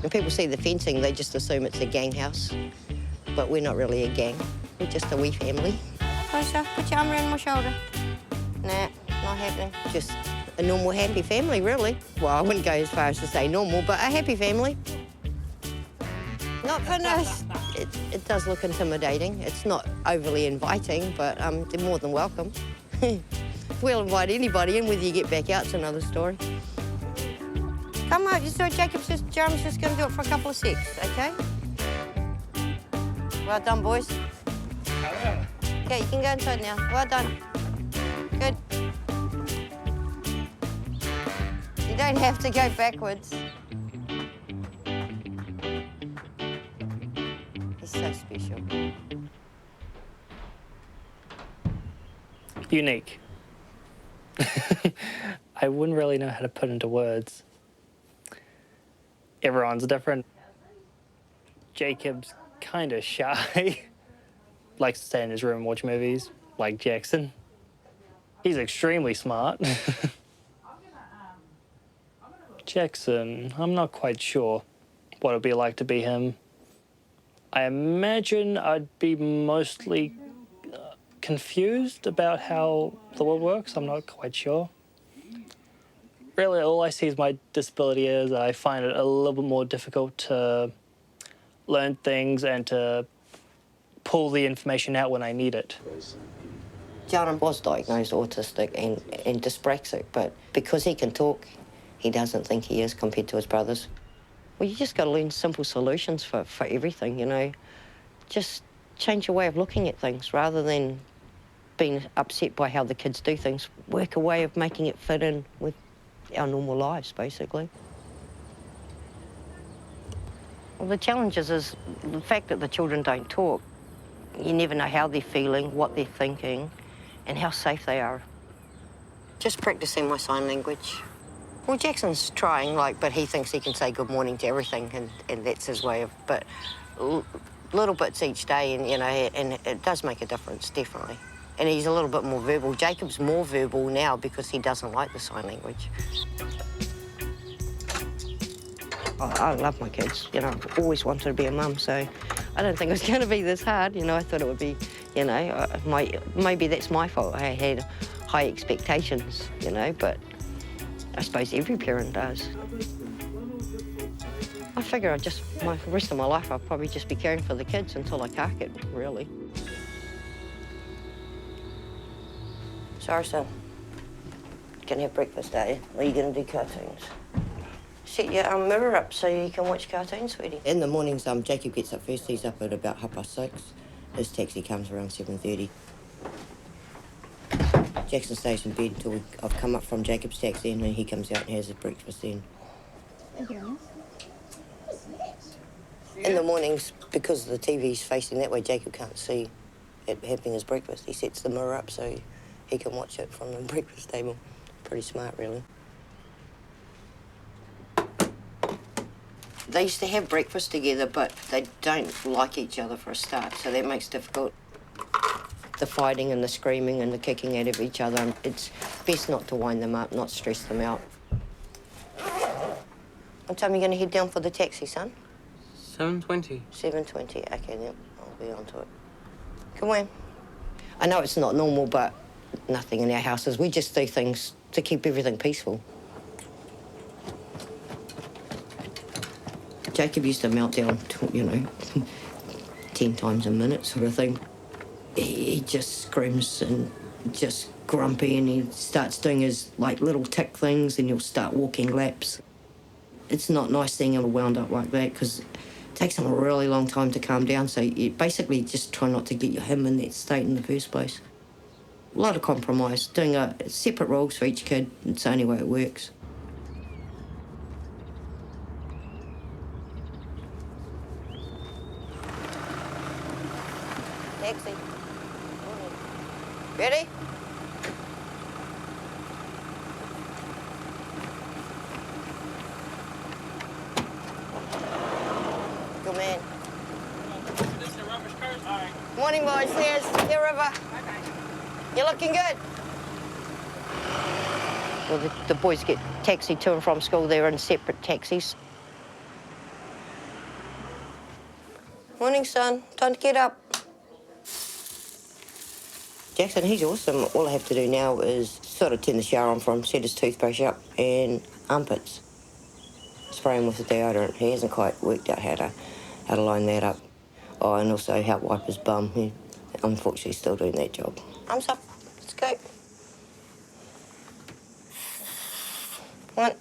When people see the fencing, they just assume it's a gang house. But we're not really a gang. We're just a wee family. Closer, put your arm around my shoulder. Nah, not happening. Just a normal, happy family, really. Well, I wouldn't go as far as to say normal, but a happy family. Not finished. It does look intimidating. It's not overly inviting, but they're more than welcome. We'll invite anybody in, whether you get back out's another story. Come on, just do it. Jeremy's just going to do it for a couple of secs, OK? Well done, boys. OK, you can go inside now. Well done. Good. You don't have to go backwards. He's so special. Unique. I wouldn't really know how to put into words. Everyone's different. Jacob's kind of shy. Likes to stay in his room and watch movies, like Jackson. He's extremely smart. Jackson, I'm not quite sure what it'd be like to be him. I imagine I'd be mostly confused about how the world works. I'm not quite sure. Really, all I see is my disability is I find it a little bit more difficult to learn things and to pull the information out when I need it. Jaron was diagnosed autistic and dyspraxic, but because he can talk, he doesn't think he is compared to his brothers. Well, you just got to learn simple solutions for everything, you know. Just change your way of looking at things rather than being upset by how the kids do things. Work a way of making it fit in with our normal lives, basically. Well, the challenges is the fact that the children don't talk. You never know how they're feeling, what they're thinking, and how safe they are. Just practicing my sign language. Well, Jackson's trying, but he thinks he can say good morning to everything, and that's his way of, but little bits each day, and, you know, and it does make a difference, definitely. And he's a little bit more verbal. Jacob's more verbal now because he doesn't like the sign language. I love my kids, you know. I've always wanted to be a mum, so I don't think it was going to be this hard, you know. I thought it would be, you know, maybe that's my fault. I had high expectations, you know, but I suppose every parent does. I figure the rest of my life I'll probably just be caring for the kids until I cark it, really. Sorry, son. You can have breakfast, are you? Or are you going to do cartoons? Set your mirror up so you can watch cartoons, sweetie. In the mornings, Jacob gets up first. He's up at about 6:30. His taxi comes around 7:30. Jackson stays in bed until I've come up from Jacob's taxi, and then he comes out and has his breakfast then. In the mornings, because the TV's facing that way, Jacob can't see it having his breakfast. He sets the mirror up so he can watch it from the breakfast table. Pretty smart, really. They used to have breakfast together, but they don't like each other for a start, so that makes it difficult. The fighting and the screaming and the kicking out of each other, it's best not to wind them up, not stress them out. What time are you going to head down for the taxi, son? 7:20. 7:20, okay, then I'll be on to it. Come on. I know it's not normal, but nothing in our houses. We just do things to keep everything peaceful. Jacob used to melt down, you know, 10 times a minute sort of thing. He just screams and just grumpy, and he starts doing his, little tick things, and he'll start walking laps. It's not nice seeing him wound up like that, because it takes him a really long time to calm down, so you basically just try not to get him in that state in the first place. A lot of compromise, doing separate rules for each kid. It's the only way it works. Taxi. Ready? Good man. This is the rubbish cars? All right. Morning, boys. There's the river. Okay. You're looking good. Well, the boys get taxied to and from school. They're in separate taxis. Morning, son. Time to get up. Jackson, he's awesome. All I have to do now is sort of turn the shower on for him, set his toothbrush up, and armpits. Spray him with the deodorant. He hasn't quite worked out how to line that up. Oh, and also help wipe his bum. He, unfortunately, still doing that job. Arms up. Let's go. One.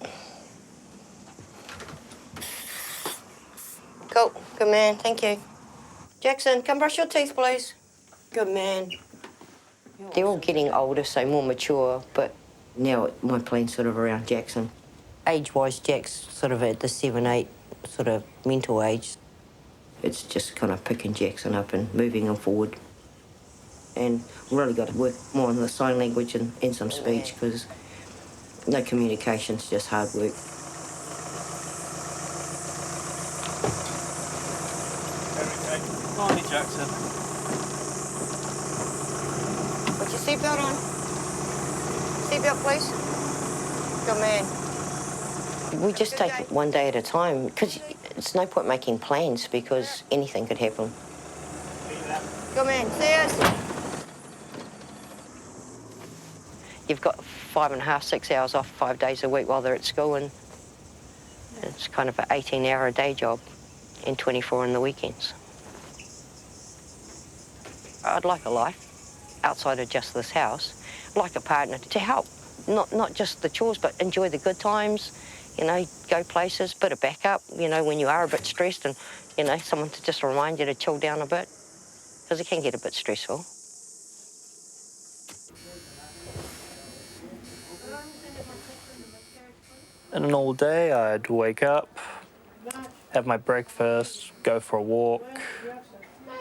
Cool. Good man. Thank you. Jackson, come brush your teeth, please. Good man. They're all getting older, so more mature, but now my plan's sort of around Jackson. Age-wise, Jack's sort of at the 7, 8 sort of mental age. It's just kind of picking Jackson up and moving him forward. And really got to work more on the sign language and some speech, because no communication's just hard work. Morning, Jackson. Put your seatbelt on. Seatbelt, please. Good man. We just take it one day at a time, because it's no point making plans, because anything could happen. Good man. See us. You've got 5.5, 6 hours off 5 days a week while they're at school, and it's kind of an 18-hour a day job and 24 on the weekends. I'd like a life outside of just this house. I'd like a partner to help, not just the chores, but enjoy the good times, you know, go places, bit of backup, you know, when you are a bit stressed, and, you know, someone to just remind you to chill down a bit, because it can get a bit stressful. In an all day, I'd wake up, have my breakfast, go for a walk,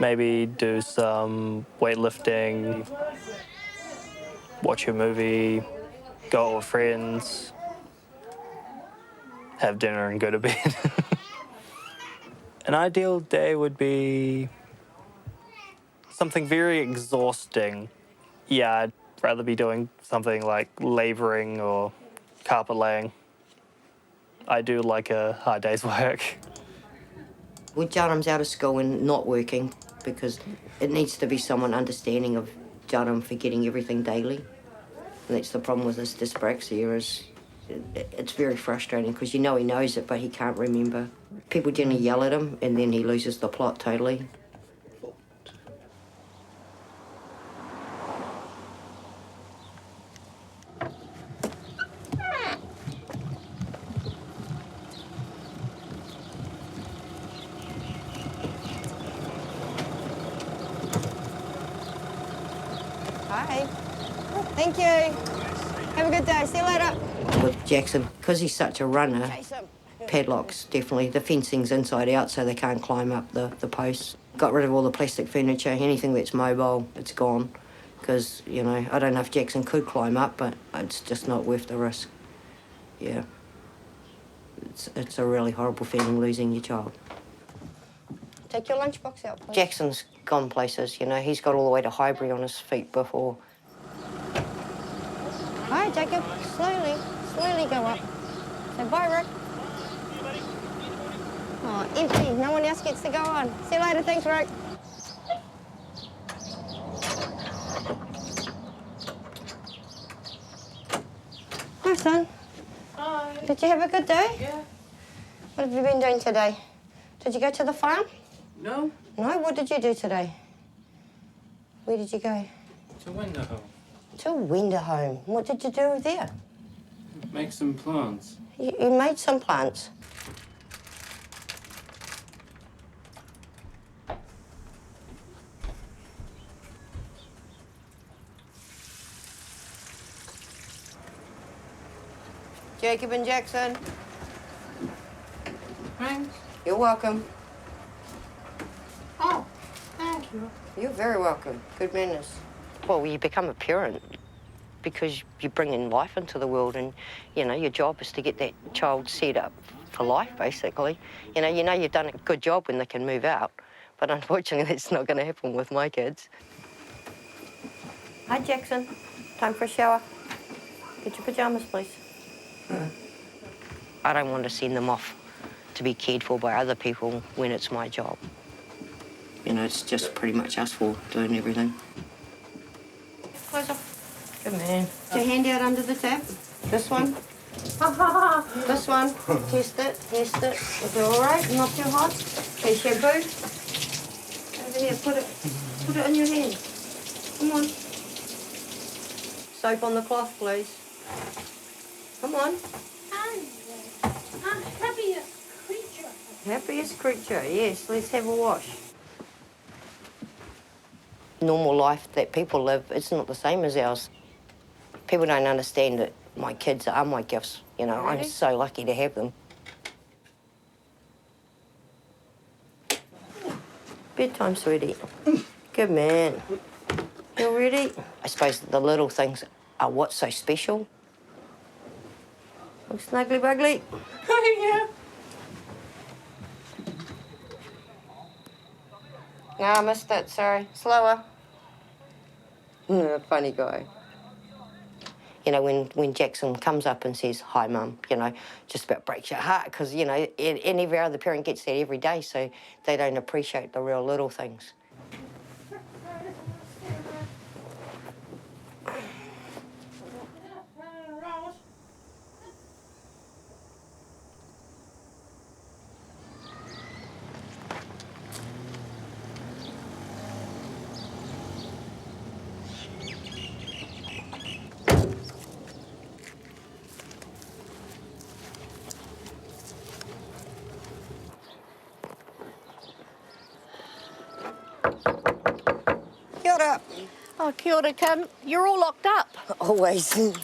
maybe do some weightlifting, watch a movie, go out with friends, have dinner and go to bed. An ideal day would be something very exhausting. Yeah, I'd rather be doing something like labouring or carpet laying. I do like a hard day's work. When Jarum's out of school and not working, because it needs to be someone understanding of Jarum forgetting everything daily. And that's the problem with this dyspraxia, is it's very frustrating, because you know he knows it, but he can't remember. People generally yell at him, and then he loses the plot totally. Hi. Thank you. Have a good day. See you later. With Jackson, because he's such a runner, padlocks, definitely. The fencing's inside out, so they can't climb up the posts. Got rid of all the plastic furniture. Anything that's mobile, it's gone. Because, you know, I don't know if Jackson could climb up, but it's just not worth the risk. Yeah. It's a really horrible feeling, losing your child. Take your lunchbox out, please. Jackson's gone places, you know. He's got all the way to Highbury on his feet before. Hi, Jacob. Slowly go up. Say bye, Rick. Oh, empty. No one else gets to go on. See you later. Thanks, Rick. Hi, son. Hi. Did you have a good day? Yeah. What have you been doing today? Did you go to the farm? No. No? What did you do today? Where did you go? To Winderhome. To Winderhome. What did you do there? Make some plants. You made some plants. Jacob and Jackson. Thanks. You're welcome. Oh, thank you. You're very welcome. Good manners. Well, you become a parent because you bring in life into the world, and, you know, your job is to get that child set up for life, basically. You know you've done a good job when they can move out, but unfortunately that's not going to happen with my kids. Hi, Jackson. Time for a shower. Get your pyjamas, please. I don't want to send them off to be cared for by other people when it's my job. You know, it's just pretty much us four doing everything. Close up. Good man. Put your hand out under the tap. This one. This one. Test it. Test it. Is it all right? Not too hot? Okay, shampoo. Over here. Put it in your hand. Come on. Soap on the cloth, please. Come on. Happiest creature. Happiest creature, yes. Let's have a wash. Normal life that people live, it's not the same as ours. People don't understand that my kids are my gifts. You know, I'm so lucky to have them. Bedtime, sweetie. Good man. You ready? I suppose the little things are what's so special. Look snuggly buggly. Yeah. No, I missed it, sorry. Slower. Funny guy. You know, when Jackson comes up and says, hi, Mum, you know, just about breaks your heart because, you know, any of our other parent gets that every day, so they don't appreciate the real little things. Kia ora. Oh, kia ora, Kim. You're all locked up. Always. Come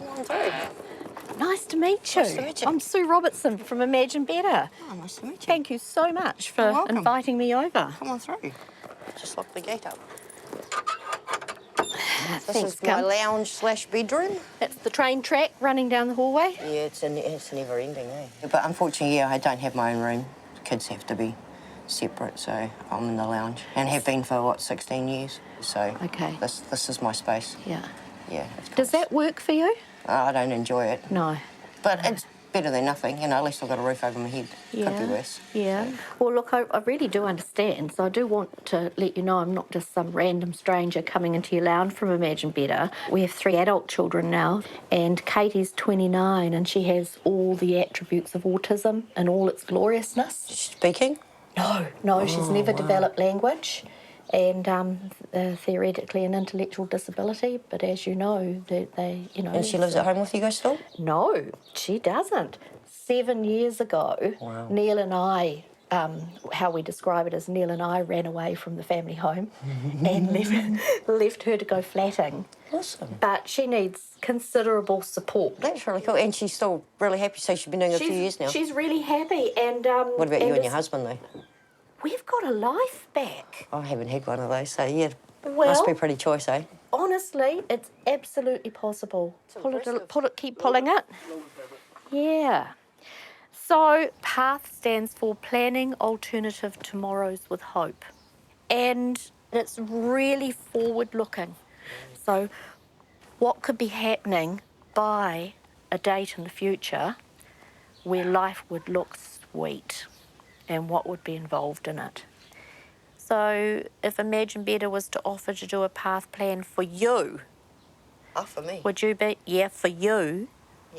on through. Nice to meet you. Nice to meet you. I'm Sue Robertson from Imagine Better. Oh, nice to meet you. Thank you so much for You're welcome. inviting me over. Come on through. Just lock the gate up. This Thanks, is my Kim. lounge/bedroom. That's the train track running down the hallway. Yeah, it's never ending, eh? But unfortunately, yeah, I don't have my own room. Kids have to be separate, so I'm in the lounge and have been for, what, 16 years. So Okay. this is my space. Yeah. Yeah. It's Does that work for you? I don't enjoy it. No. But it's better than nothing, you know, at least I've got a roof over my head. Could be worse. Yeah. Well, look, I really do understand. So I do want to let you know I'm not just some random stranger coming into your lounge from Imagine Better. We have 3 adult children now, and Katie's 29, and she has all the attributes of autism in all its gloriousness. Speaking? No, she's never developed language, and theoretically an intellectual disability. But as you know, they you know. And she lives at home with you guys still? No, she doesn't. 7 years ago, Neil and I, how we describe it is Neil and I ran away from the family home and left her to go flatting. Awesome. But she needs considerable support. That's really cool. And she's still really happy, so she's been doing it a few years now. She's really happy. And What about you and your husband, though? We've got a life back. I haven't had one of those, so yeah. Well, must be pretty choice, eh? Honestly, it's absolutely possible. Keep pulling it. Yeah. So PATH stands for Planning Alternative Tomorrows with Hope. And it's really forward-looking. So what could be happening by a date in the future where life would look sweet and what would be involved in it. So if Imagine Better was to offer to do a PATH plan for you, For me. would you be? Yeah, for you,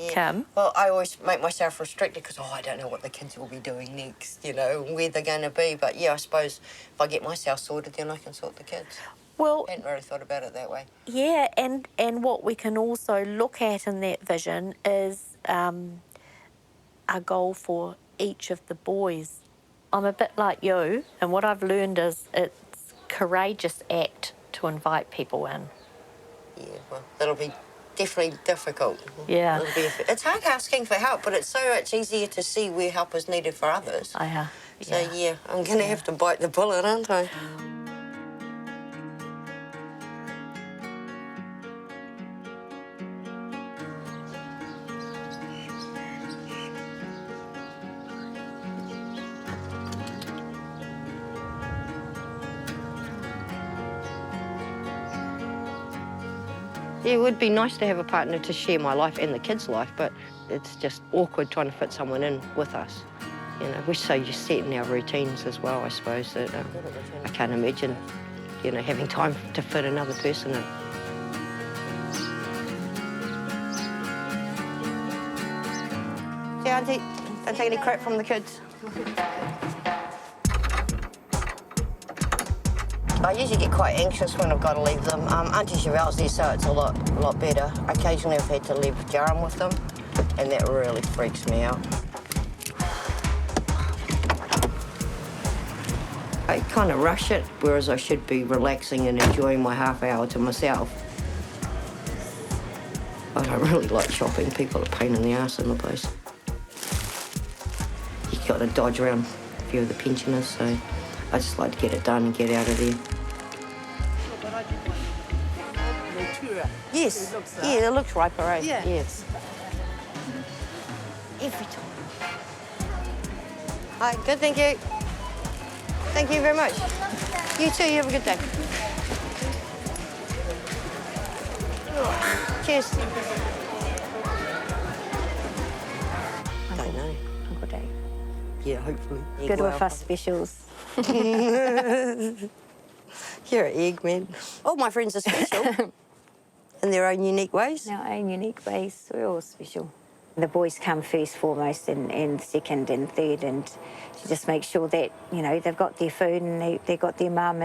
Kim. Well, I always make myself restricted because, I don't know what the kids will be doing next, you know, where they're going to be. But, yeah, I suppose if I get myself sorted, then I can sort the kids. Well, I hadn't really thought about it that way. yeah, and what we can also look at in that vision is a goal for each of the boys. I'm a bit like you, and what I've learned is it's a courageous act to invite people in. Yeah, well, that'll be definitely difficult. Yeah. It's hard asking for help, but it's so much easier to see where help is needed for others. So, yeah, I'm going to have to bite the bullet, aren't I? Yeah, it would be nice to have a partner to share my life and the kids' life, but it's just awkward trying to fit someone in with us. You know, we're so used set in our routines as well, I suppose, that I can't imagine, you know, having time to fit another person in. See, Auntie, don't take any crap from the kids. I usually get quite anxious when I've got to leave them. Auntie Chevelle's there, so it's a lot better. Occasionally I've had to leave Durham with them, and that really freaks me out. I kind of rush it, whereas I should be relaxing and enjoying my half hour to myself. I don't really like shopping. People are a pain in the arse in the place. You got to dodge around a few of the pensioners, so I just like to get it done and get out of there. Yes, yeah, it looks riper, right? Yeah. Yes. Every time. All right, good, thank you. Thank you very much. You too, you have a good day. Cheers. Don't know. Good day. Yeah, hopefully. Good with us specials. You're an egg, man. All my friends are special in their own unique ways. In our own unique ways, we're all special. The boys come first, foremost, and second and third, and she just makes sure that, you know, they've got their food and they've got their mum,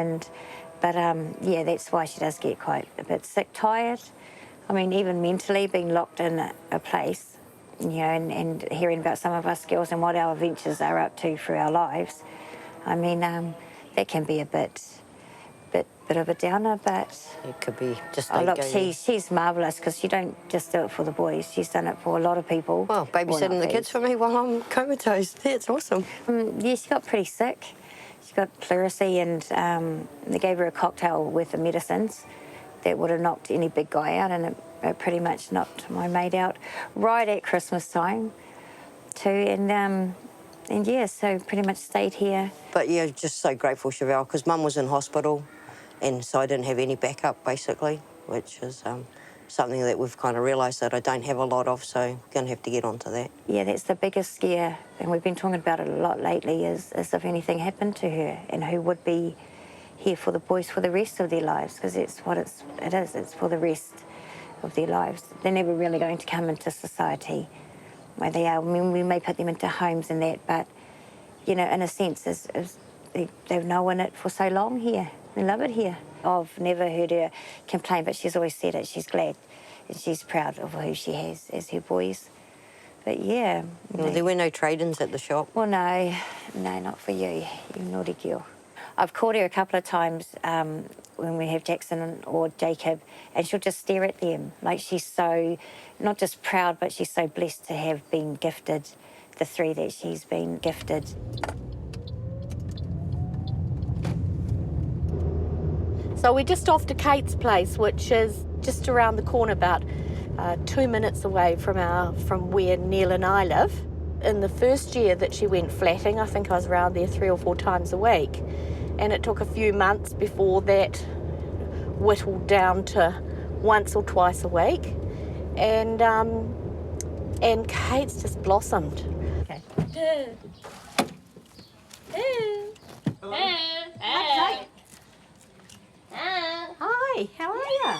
but yeah, that's why she does get quite a bit sick, tired. I mean, even mentally, being locked in a place, you know, and hearing about some of us girls and what our adventures are up to through our lives, I mean, that can be a bit of a downer, but it could be just. Oh, look, she's marvellous, because she don't just do it for the boys. She's done it for a lot of people. Well, babysitting the kids for me while I'm comatose. That's awesome. Yeah, she got pretty sick. She got pleurisy, and they gave her a cocktail with the medicines that would have knocked any big guy out, and it pretty much knocked my mate out right at Christmas time too. And yeah, so pretty much stayed here. But yeah, just so grateful, Chevelle, because Mum was in hospital, and so I didn't have any backup, basically, which is something that we've kind of realised that I don't have a lot of, so we're going to have to get onto that. Yeah, that's the biggest scare, and we've been talking about it a lot lately, is if anything happened to her, and who would be here for the boys for the rest of their lives, because it's what it is. It's for the rest of their lives. They're never really going to come into society where they are. I mean, we may put them into homes and that, but, you know, in a sense, they've known it for so long here. They love it here. I've never heard her complain, but she's always said it. She's glad and she's proud of who she has as her boys. But yeah. Well, there were no trade-ins at the shop. Well, no, not for you, you naughty girl. I've caught her a couple of times when we have Jackson or Jacob, and she'll just stare at them. Like, she's so, not just proud, but she's so blessed to have been gifted the three that she's been gifted. So we're just off to Kate's place, which is just around the corner, about 2 minutes away from where Neil and I live. In the first year that she went flatting, I think I was around there 3 or 4 times a week. And it took a few months before that whittled down to once or twice a week. And Kate's just blossomed. Okay. Hi, how are you?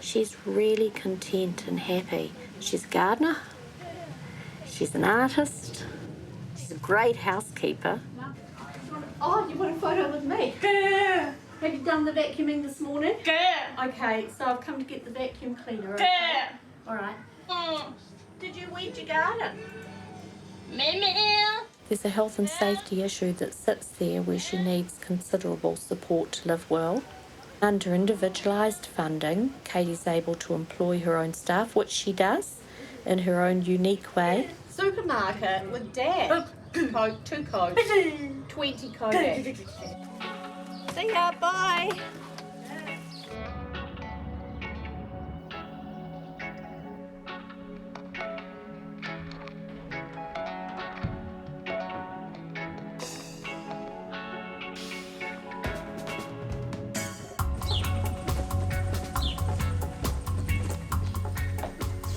She's really content and happy. She's a gardener. She's an artist. She's a great housekeeper. Oh, you want a photo with me? Yeah. Have you done the vacuuming this morning? Yeah. Okay, so I've come to get the vacuum cleaner. Okay? Yeah. All right. Did you weed your garden? There's a health and safety issue that sits there where she needs considerable support to live well. Under individualised funding, Katie's able to employ her own staff, which she does in her own unique way. Supermarket with Dad. Coke, 2 Cokes, 20 Kodak. See ya, bye.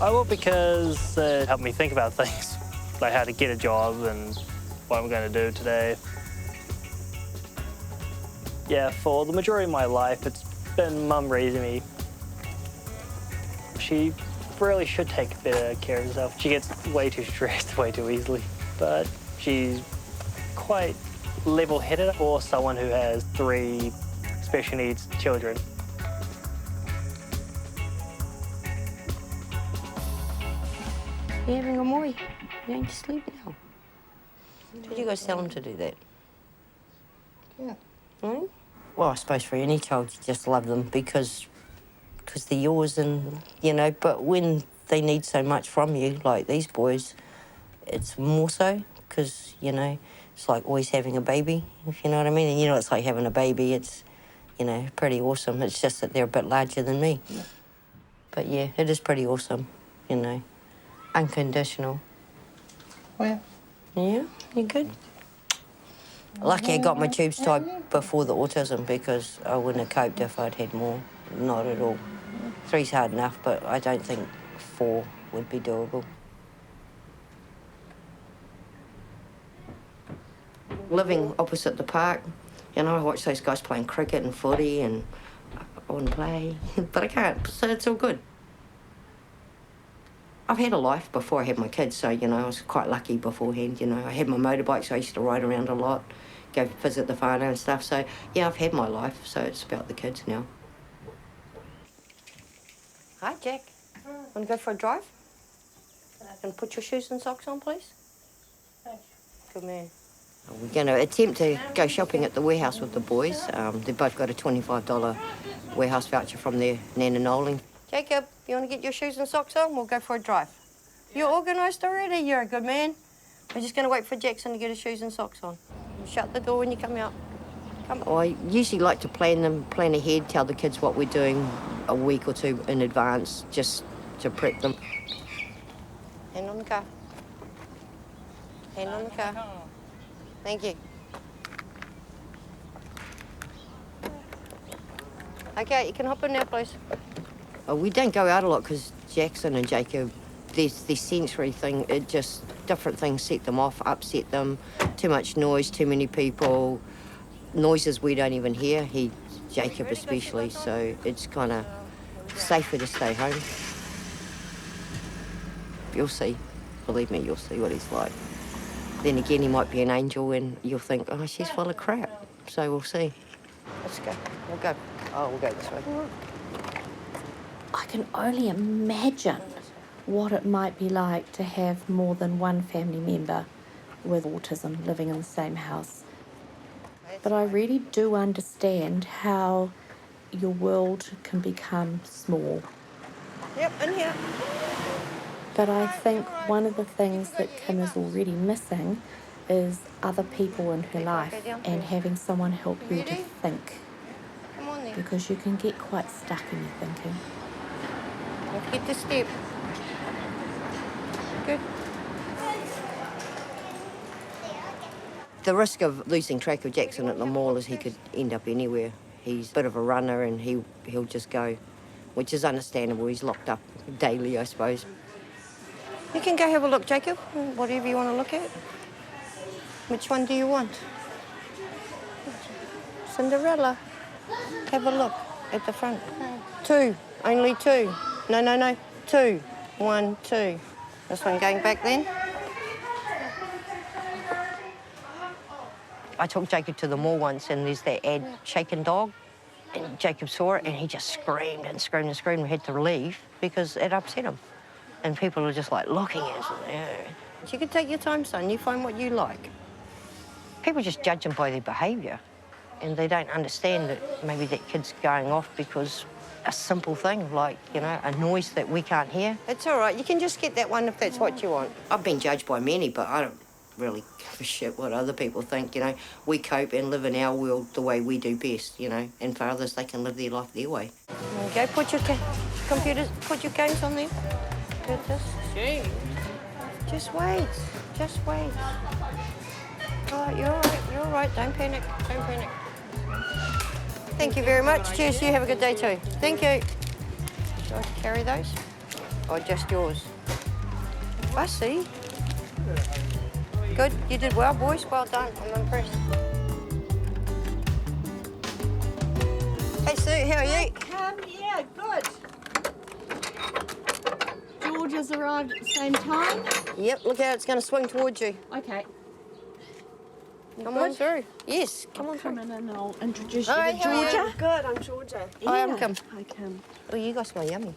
I will, because it helped me think about things, like how to get a job and what I'm going to do today. Yeah, for the majority of my life, it's been Mum raising me. She really should take better care of herself. She gets way too stressed way too easily, but she's quite level-headed for someone who has 3 special needs children. You having a moi? You going to sleep now? Did you guys tell him to do that? Yeah. Hmm? Well, I suppose for any child, you just love them because they're yours, and, you know, but when they need so much from you, like these boys, it's more so because, you know, it's like always having a baby, if you know what I mean. And, you know, it's like having a baby. It's, you know, pretty awesome. It's just that they're a bit larger than me. Yeah. But, yeah, it is pretty awesome, you know. Unconditional. Well. Yeah, you good? Lucky I got my tubes tied before the autism, because I wouldn't have coped if I'd had more. Not at all. 3's hard enough, but I don't think 4 would be doable. Living opposite the park, you know, I watch those guys playing cricket and footy, and I want to play, but I can't, so it's all good. I've had a life before I had my kids, so, you know, I was quite lucky beforehand, you know. I had my motorbike, so I used to ride around a lot, go visit the whānau and stuff. So, yeah, I've had my life, so it's about the kids now. Hi, Jack. Want to go for a drive? And put your shoes and socks on, please? Good man. We're going to attempt to go shopping at the warehouse with the boys. They've both got a $25 warehouse voucher from their Nan and Nolan. Jacob, you want to get your shoes and socks on? We'll go for a drive. You're organised already? You're a good man. We're just going to wait for Jackson to get his shoes and socks on. Shut the door when you come out. Come. Oh, I usually like to plan ahead, tell the kids what we're doing a week or 2 in advance, just to prep them. Hand on the car. Hand on the car. Thank you. Okay, you can hop in now, please. We don't go out a lot because Jackson and Jacob, their sensory thing, it just, different things set them off, upset them. Too much noise, too many people, noises we don't even hear, Jacob especially, so it's kind of safer to stay home. You'll see, believe me, you'll see what he's like. Then again, he might be an angel and you'll think, oh, she's full of crap. So we'll see. Let's go. We'll go. Oh, we'll go this way. I can only imagine what it might be like to have more than one family member with autism living in the same house. But I really do understand how your world can become small. Yep, in here. But I think one of the things that Kim is already missing is other people in her life and having someone help you to think. Come on then. Because you can get quite stuck in your thinking. Get the step. Good. The risk of losing track of Jackson at the mall is he could end up anywhere. He's a bit of a runner and he'll just go, which is understandable. He's locked up daily, I suppose. You can go have a look, Jacob. Whatever you want to look at. Which one do you want? Cinderella. Have a look at the front. 2. Only 2. No. 2. 1, 2. This one going back then. I took Jacob to the mall once and there's that ad, Shaken Dog. And Jacob saw it and he just screamed and screamed and screamed. We had to leave because it upset him. And people are just like looking at us. Yeah. You can take your time, son. You find what you like. People just judge them by their behaviour. And they don't understand that maybe that kid's going off because a simple thing like, you know, a noise that we can't hear. It's all right. You can just get that one if that's what you want. I've been judged by many, but I don't really give a shit what other people think, you know. We cope and live in our world the way we do best, you know. And for others, they can live their life their way. Okay, put your computers, put your games on there. Good, just wait. Just wait. All right, you're all right. Don't panic. Don't panic. Thank you very much. Cheers. You have a good day too. Thank you. Do I carry those? Or just yours? I see. Good, you did well, boys. Well done. I'm impressed. Hey, Sue, how are you? Yeah, good. George has arrived at the same time. Yep, look out, it's going to swing towards you. Okay. Come on through. Yes, come on Come through. in and I'll introduce you Hi, to how are you? Georgia. Good, I'm Georgia. Hi, I'm Kim. Hi, Kim. Oh, you guys smell yummy.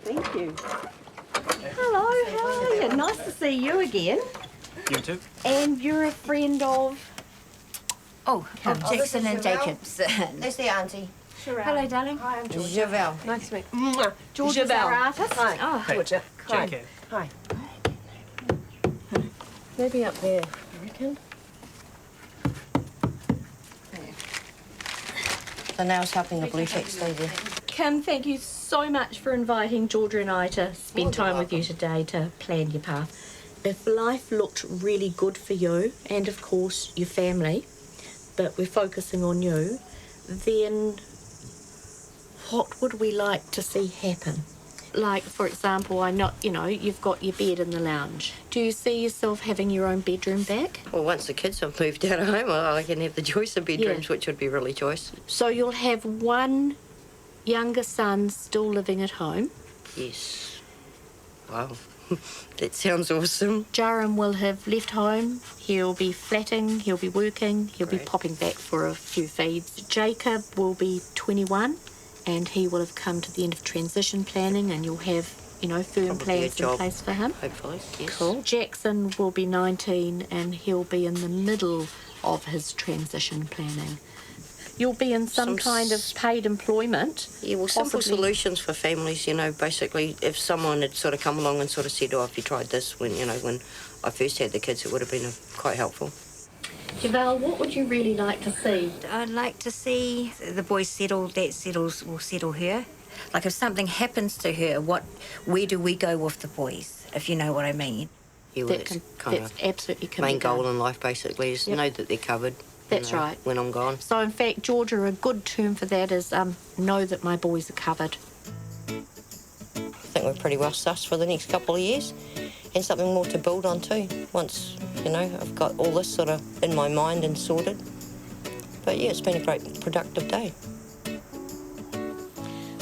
Thank you. Hello, how are you? Nice to see you again. You too. And you're a friend of... Jackson and Jacobs. That's the auntie. Hello, darling. Hi, I'm Georgia. Javel. Nice to meet you. Georgia's Javel. our artist. Hi. Oh, Georgia. Hi. JK. Hi. Maybe up there, I reckon. So now it's helping the blue shack stay there. Kim, thank you so much for inviting Georgia and I to spend time with you today to plan your path. If life looked really good for you, and of course your family, but we're focusing on you, then what would we like to see happen? Like, for example, I know, you've got your bed in the lounge. Do you see yourself having your own bedroom back? Well, once the kids have moved out of home, I can have the choice of bedrooms, which would be really choice. So you'll have one younger son still living at home. Yes. Wow. That sounds awesome. Jaron will have left home. He'll be flatting, he'll be working, he'll be Great. popping back for a few feeds. Jacob will be 21 and he will have come to the end of transition planning and you'll have, firm Probably a plans in job. place for him. Hopefully, yes. Cool. Jackson will be 19 and he'll be in the middle of his transition planning. You'll be in some kind of paid employment. Yeah, well, simple possibly- solutions for families, basically if someone had sort of come along and sort of said, oh, if you tried this when I first had the kids, it would have been quite helpful. Javel, what would you really like to see? I'd like to see the boys settle, will settle her. Like if something happens to her, where do we go with the boys, if you know what I mean? Yeah, well, That's kind absolutely of can main be done. goal in life, basically, is Yep. know that they're covered. That's right. When I'm gone. So in fact, Georgia, a good term for that is know that my boys are covered. I think we're pretty well sussed for the next couple of years, and something more to build on too. Once I've got all this sort of in my mind and sorted. But yeah, it's been a great productive day.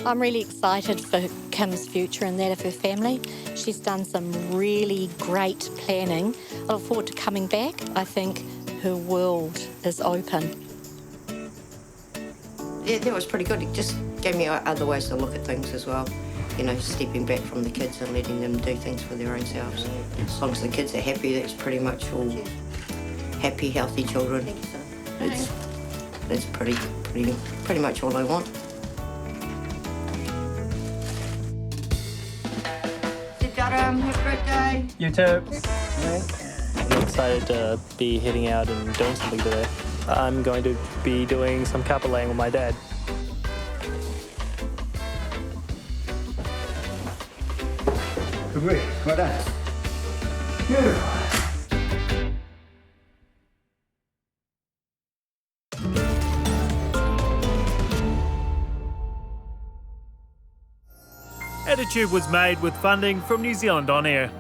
I'm really excited for Kim's future and that of her family. She's done some really great planning. I look forward to coming back. I think her world is open. Yeah, that was pretty good. It just gave me other ways to look at things as well. Stepping back from the kids and letting them do things for their own selves. As long as the kids are happy, that's pretty much all happy, healthy children. That's pretty much all I want. Have a birthday. You too. I'm excited to be heading out and doing something today. I'm going to be doing some carpet laying with my dad. Great, well done. Attitude was made with funding from New Zealand On Air.